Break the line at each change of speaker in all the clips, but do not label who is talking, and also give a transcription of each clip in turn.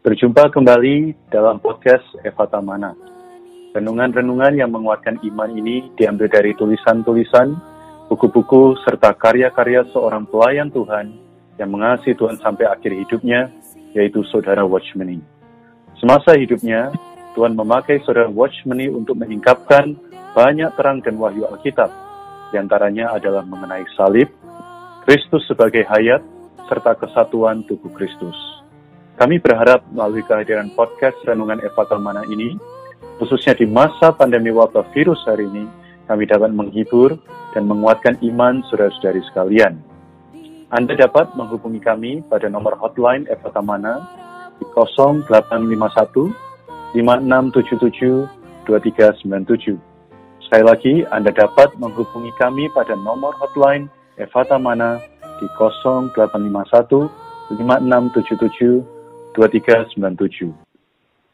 Berjumpa kembali dalam podcast Efata Mana. Renungan-renungan yang menguatkan iman ini diambil dari tulisan-tulisan, buku-buku, serta karya-karya seorang pelayan Tuhan yang mengasihi Tuhan sampai akhir hidupnya, yaitu Saudara Watchmeni. Semasa hidupnya, Tuhan memakai Saudara Watchmeni untuk menyingkapkan banyak terang dan wahyu Alkitab. Di antaranya adalah mengenai salib, Kristus sebagai hayat, serta kesatuan tubuh Kristus. Kami berharap melalui kehadiran podcast Renungan Efata Mana ini, khususnya di masa pandemi wabah virus hari ini, kami dapat menghibur dan menguatkan iman saudara-saudari sekalian. Anda dapat menghubungi kami pada nomor hotline Efata Mana di 0851 5677 2397. Sekali lagi, Anda dapat menghubungi kami pada nomor hotline Efata Mana di 0851 5677 2397.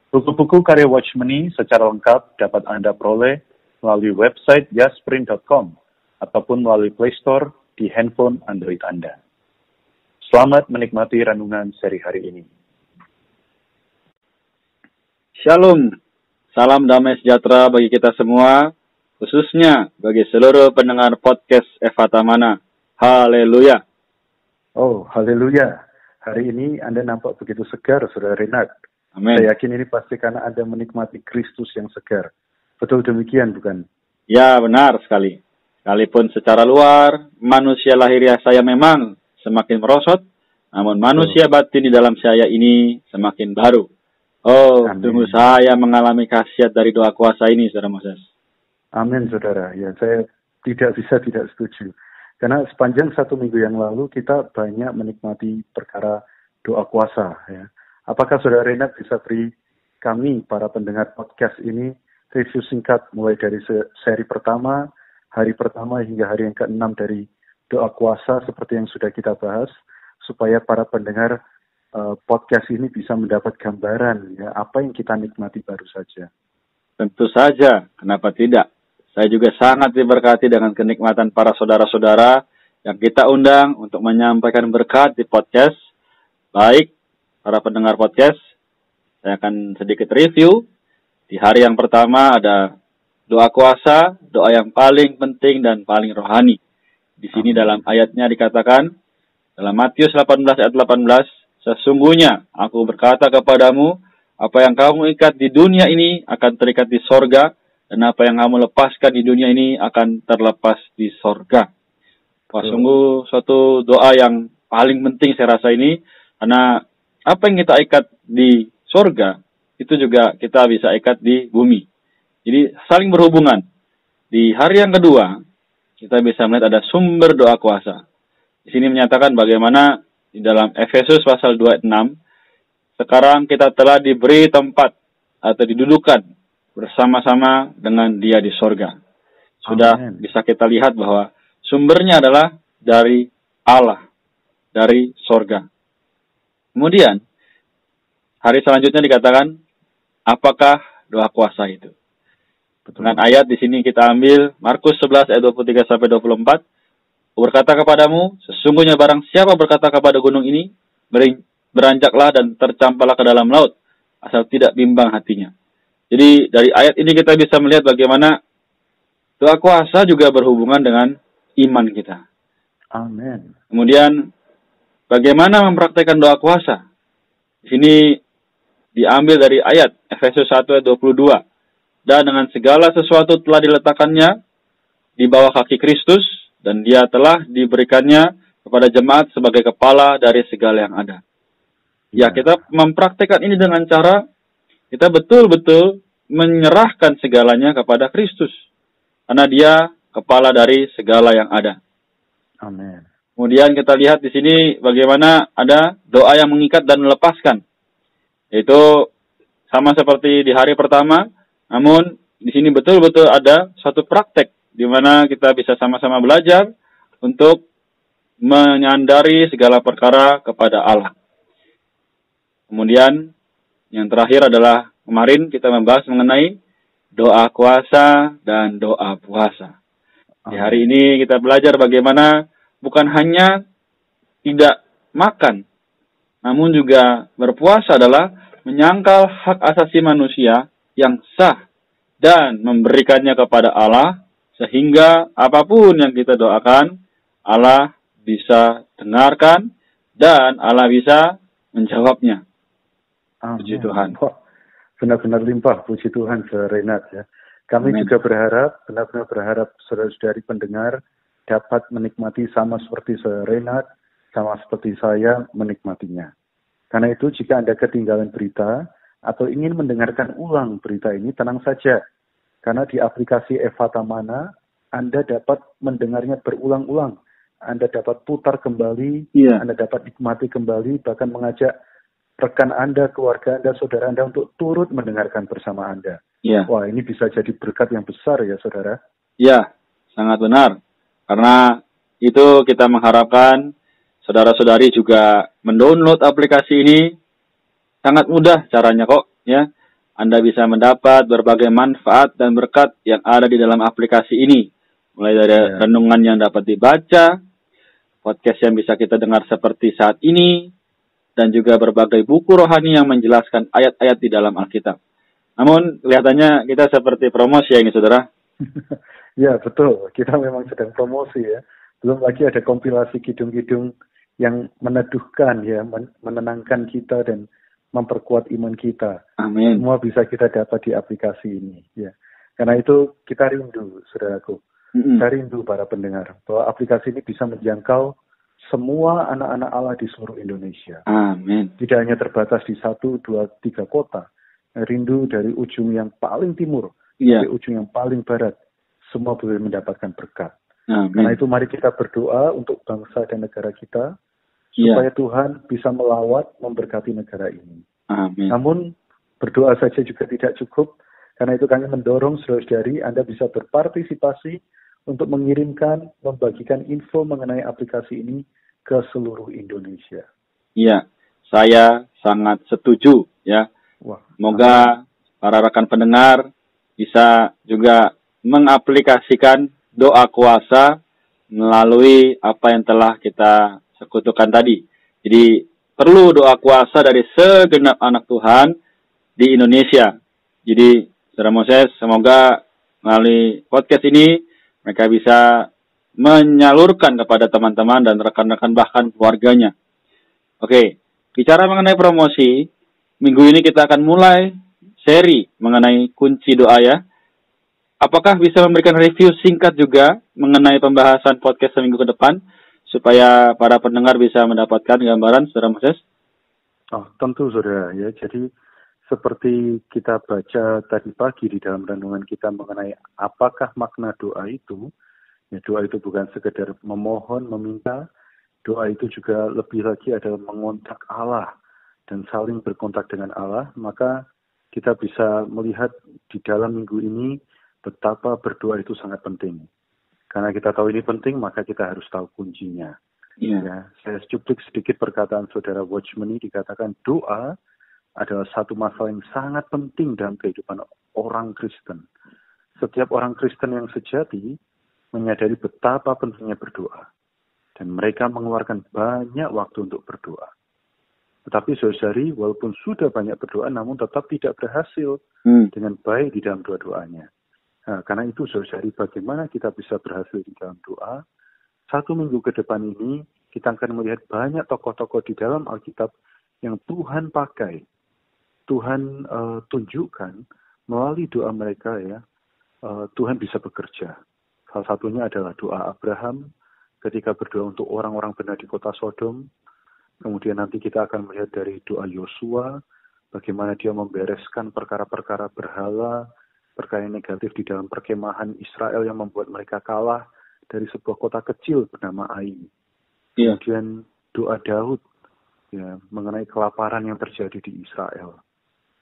Buku-buku karya Watchmeni secara lengkap dapat Anda peroleh melalui website yasprint.com ataupun melalui Play Store di handphone Android Anda. Selamat menikmati renungan seri hari ini.
Shalom, salam damai sejahtera bagi kita semua, khususnya bagi seluruh pendengar podcast Efata Mana. Haleluya.
Oh, haleluya. Hari ini Anda nampak begitu segar, Saudara Renat.
Amin.
Saya yakin ini pasti karena Anda menikmati Kristus yang segar. Betul demikian, bukan?
Ya, benar sekali. Sekalipun secara luar, manusia lahiriah saya memang semakin merosot, namun manusia batin di dalam saya ini semakin baru. Oh,
Amin.
tunggu saya mengalami khasiat dari doa kuasa ini, Saudara Moses.
Amin, Saudara. Ya, saya tidak setuju. Karena sepanjang 1 minggu yang lalu kita banyak menikmati perkara doa kuasa. Ya. Apakah Saudara Renat bisa beri kami, para pendengar podcast ini, review singkat mulai dari seri pertama, hari pertama hingga hari yang ke-6 dari doa kuasa seperti yang sudah kita bahas, supaya para pendengar podcast ini bisa mendapat gambaran ya apa yang kita nikmati baru saja.
Tentu saja, kenapa tidak? Saya juga sangat diberkati dengan kenikmatan para saudara-saudara yang kita undang untuk menyampaikan berkat di podcast. Baik, para pendengar podcast, saya akan sedikit review. Di hari yang pertama ada doa kuasa, doa yang paling penting dan paling rohani. Di sini dalam ayatnya dikatakan, dalam Matius 18 ayat 18, sesungguhnya aku berkata kepadamu, apa yang kamu ikat di dunia ini akan terikat di sorga, dan apa yang kamu lepaskan di dunia ini akan terlepas di sorga. Wah, sungguh suatu doa yang paling penting saya rasa ini, karena apa yang kita ikat di sorga, itu juga kita bisa ikat di bumi. Jadi saling berhubungan. Di hari yang kedua, kita bisa melihat ada sumber doa kuasa. Di sini menyatakan bagaimana di dalam Efesus pasal 2 ayat 6, sekarang kita telah diberi tempat atau didudukan bersama-sama dengan Dia di sorga. Sudah bisa kita lihat bahwa sumbernya adalah dari Allah, dari sorga. Kemudian, hari selanjutnya dikatakan, apakah doa kuasa itu? Dengan ayat di sini kita ambil Markus 11 ayat 23 sampai 24. Berkata kepadamu, sesungguhnya barang siapa berkata kepada gunung ini, beranjaklah dan tercampaklah ke dalam laut, asal tidak bimbang hatinya. Jadi dari ayat ini kita bisa melihat bagaimana doa kuasa juga berhubungan dengan iman kita.
Amin.
Kemudian bagaimana mempraktikkan doa kuasa? Di sini diambil dari ayat Efesus 1 ayat 22. Dan dengan segala sesuatu telah diletakkannya di bawah kaki Kristus, dan Dia telah diberikannya kepada jemaat sebagai kepala dari segala yang ada. Ya, kita mempraktikkan ini dengan cara kita betul-betul menyerahkan segalanya kepada Kristus. Karena Dia kepala dari segala yang ada.
Amin.
Kemudian kita lihat di sini bagaimana ada doa yang mengikat dan melepaskan. Yaitu sama seperti di hari pertama, namun di sini betul-betul ada suatu praktek di mana kita bisa sama-sama belajar untuk menyandari segala perkara kepada Allah. Kemudian yang terakhir adalah kemarin kita membahas mengenai doa kuasa dan doa puasa. Di hari ini kita belajar bagaimana bukan hanya tidak makan, namun juga berpuasa adalah menyangkal hak asasi manusia yang sah dan memberikannya kepada Allah, sehingga apapun yang kita doakan, Allah bisa dengarkan dan Allah bisa menjawabnya. Puji Tuhan.
Wah, benar-benar limpah puji Tuhan, Renat ya. Kami
Amen.
juga benar-benar berharap saudara-saudari pendengar dapat menikmati sama seperti Renat, sama seperti saya menikmatinya. Karena itu jika Anda ketinggalan berita atau ingin mendengarkan ulang berita ini, tenang saja. Karena di aplikasi Ephata Mana, Anda dapat mendengarnya berulang-ulang. Anda dapat putar kembali, Anda dapat nikmati kembali, bahkan mengajak rekan Anda, keluarga Anda, saudara Anda untuk turut mendengarkan bersama Anda. Wah, ini bisa jadi berkat yang besar ya, saudara.
Ya, sangat benar. Karena itu kita mengharapkan saudara-saudari juga mendownload aplikasi ini. Sangat mudah caranya kok, ya. Anda bisa mendapat berbagai manfaat dan berkat yang ada di dalam aplikasi ini. Mulai dari renungan yang dapat dibaca, podcast yang bisa kita dengar seperti saat ini, dan juga berbagai buku rohani yang menjelaskan ayat-ayat di dalam Alkitab. Namun, kelihatannya kita seperti promosi ya ini, saudara.
Ya, betul. Kita memang sedang promosi ya. Belum lagi ada kompilasi kidung-kidung yang meneduhkan ya, menenangkan kita dan memperkuat iman kita.
Amin.
Semua bisa kita dapat di aplikasi ini ya. Karena itu kita rindu, saudaraku. Kita rindu para pendengar bahwa aplikasi ini bisa menjangkau semua anak-anak Allah di seluruh Indonesia.
Amin.
Tidak hanya terbatas di 1, 2, 3 kota. Rindu dari ujung yang paling timur sampai ujung yang paling barat. Semua boleh mendapatkan berkat.
Amin.
Karena itu mari kita berdoa untuk bangsa dan negara kita, supaya Tuhan bisa melawat, memberkati negara ini.
Amin.
Namun berdoa saja juga tidak cukup. Karena itu kami mendorong saudara-saudari Anda bisa berpartisipasi untuk mengirimkan, membagikan info mengenai aplikasi ini ke seluruh Indonesia.
Iya, saya sangat setuju ya.
Wah,
semoga para rekan pendengar bisa juga mengaplikasikan doa kuasa melalui apa yang telah kita sekutukan tadi. Jadi perlu doa kuasa dari segenap anak Tuhan di Indonesia. Jadi Saudara Moses, semoga melalui podcast ini mereka bisa menyalurkan kepada teman-teman dan rekan-rekan bahkan keluarganya. Oke, bicara mengenai promosi, minggu ini kita akan mulai seri mengenai kunci doa ya. Apakah bisa memberikan review singkat juga mengenai pembahasan podcast seminggu ke depan supaya para pendengar bisa mendapatkan gambaran, Saudara Moses?
Oh, tentu saudara ya. Jadi seperti kita baca tadi pagi di dalam renungan kita mengenai apakah makna doa itu. Ya, doa itu bukan sekedar memohon, meminta. Doa itu juga lebih lagi adalah mengontak Allah dan saling berkontak dengan Allah. Maka kita bisa melihat di dalam minggu ini betapa berdoa itu sangat penting. Karena kita tahu ini penting, maka kita harus tahu kuncinya. Ya, saya cuplik sedikit perkataan saudara Watchman ini, dikatakan doa adalah satu masalah yang sangat penting dalam kehidupan orang Kristen. Setiap orang Kristen yang sejati menyadari betapa pentingnya berdoa. Dan mereka mengeluarkan banyak waktu untuk berdoa. Tetapi saudari, walaupun sudah banyak berdoa, namun tetap tidak berhasil dengan baik di dalam doa-doanya. Nah, karena itu saudari, bagaimana kita bisa berhasil di dalam doa? 1 minggu ke depan ini, kita akan melihat banyak tokoh-tokoh di dalam Alkitab yang Tuhan pakai. Tuhan tunjukkan melalui doa mereka ya, Tuhan bisa bekerja. Salah satunya adalah doa Abraham ketika berdoa untuk orang-orang benar di kota Sodom. Kemudian nanti kita akan melihat dari doa Yosua, bagaimana dia membereskan perkara-perkara berhala, perkara negatif di dalam perkemahan Israel yang membuat mereka kalah dari sebuah kota kecil bernama Ai. Kemudian doa Daud ya, mengenai kelaparan yang terjadi di Israel.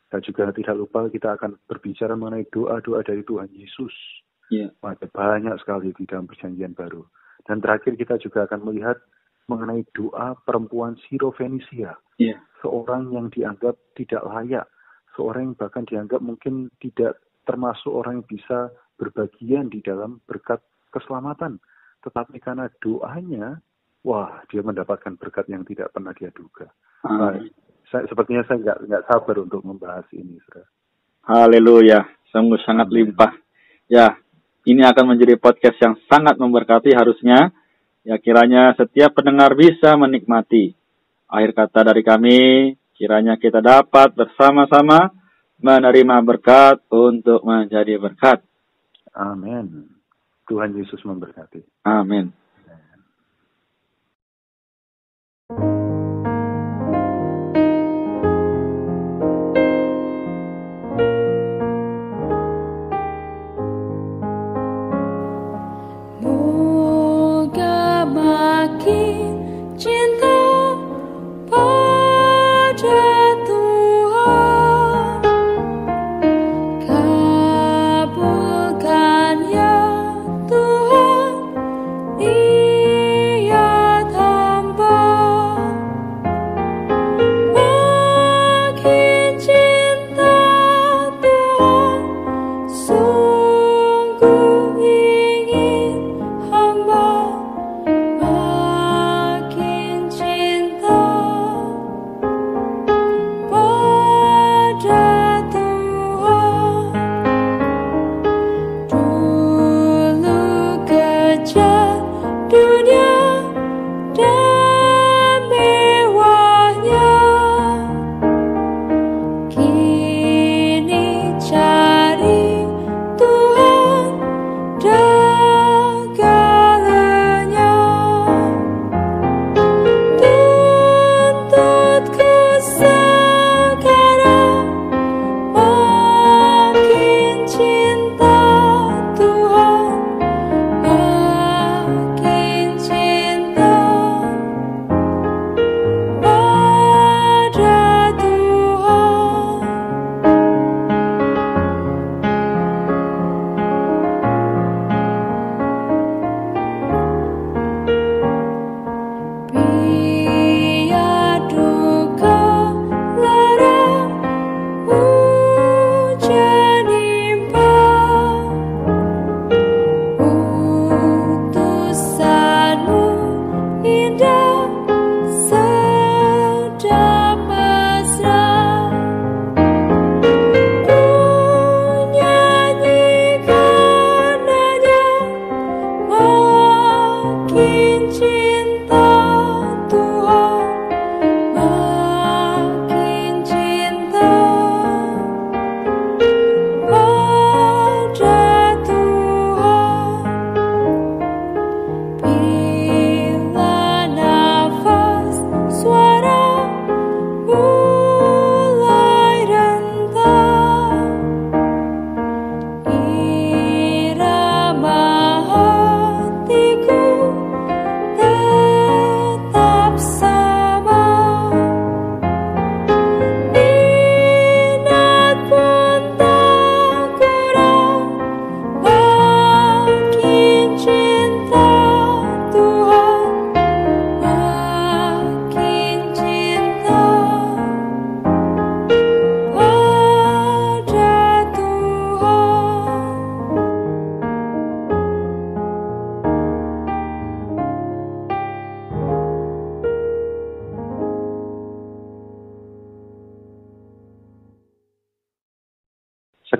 Dan juga tidak lupa kita akan berbicara mengenai doa-doa dari Tuhan Yesus. Ada banyak sekali di dalam perjanjian baru. Dan terakhir kita juga akan melihat mengenai doa perempuan Sirofenisia. Seorang yang dianggap tidak layak. Seorang yang bahkan dianggap mungkin tidak termasuk orang yang bisa berbagian di dalam berkat keselamatan. Tetapi karena doanya, wah, dia mendapatkan berkat yang tidak pernah dia duga. sepertinya saya nggak sabar untuk membahas ini, saudara.
Haleluya, sungguh sangat limpah. Ya, ini akan menjadi podcast yang sangat memberkati harusnya. Ya, kiranya setiap pendengar bisa menikmati. Akhir kata dari kami, kiranya kita dapat bersama-sama menerima berkat untuk menjadi berkat.
Amin. Tuhan Yesus memberkati.
Amin.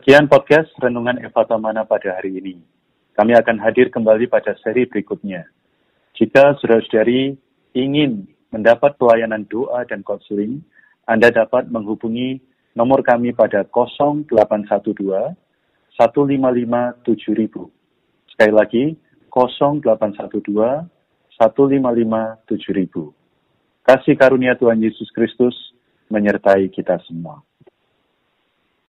Sekian podcast Renungan Efatamana pada hari ini. Kami akan hadir kembali pada seri berikutnya. Jika saudara-saudari ingin mendapat pelayanan doa dan konseling, Anda dapat menghubungi nomor kami pada 0812 155 7000. Sekali lagi, 0812 155 7000. Kasih karunia Tuhan Yesus Kristus menyertai kita semua.